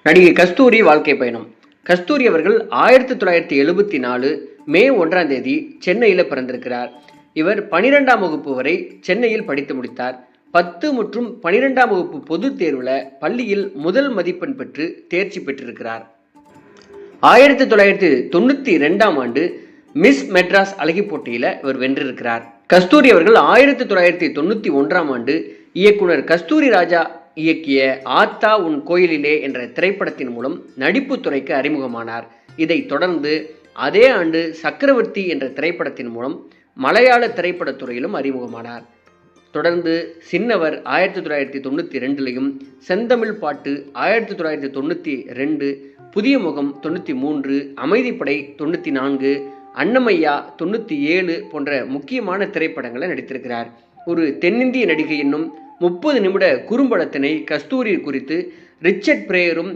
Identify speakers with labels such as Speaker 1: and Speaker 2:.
Speaker 1: நடிகை கஸ்தூரி வாழ்க்கை பயணம். கஸ்தூரி அவர்கள் 1974 மே 1ஆம் தேதி சென்னையில் பிறந்திருக்கிறார். இவர் 12ஆம் வகுப்பு வரை சென்னையில் படித்து முடித்தார். 10 மற்றும் 12ஆம் வகுப்பு பொதுத் தேர்வில் பள்ளியில் முதல் மதிப்பெண் பெற்று தேர்ச்சி பெற்றிருக்கிறார். 1992ஆம் ஆண்டு மிஸ் மெட்ராஸ் அழகி போட்டியில் இவர் வென்றிருக்கிறார். கஸ்தூரி அவர்கள் 1991ஆம் ஆண்டு இயக்குனர் கஸ்தூரி ராஜா இயக்கிய ஆத்தா உன் கோயிலிலே என்ற திரைப்படத்தின் மூலம் நடிப்பு துறைக்கு அறிமுகமானார். இதைத் தொடர்ந்து அதே ஆண்டு சக்கரவர்த்தி என்ற திரைப்படத்தின் மூலம் மலையாள திரைப்படத் துறையிலும் அறிமுகமானார். தொடர்ந்து சின்னவர் 1992லையும், செந்தமிழ் பாட்டு 1992, புதிய முகம் 93, அமைதிப்படை 94, அன்னமையா 97 போன்ற முக்கியமான திரைப்படங்களை நடித்திருக்கிறார். ஒரு தென்னிந்திய நடிகை என்னும் 30 நிமிட குறும்படத்தினை கஸ்தூரி குறித்து ரிச்சர்ட் பிரேயரும்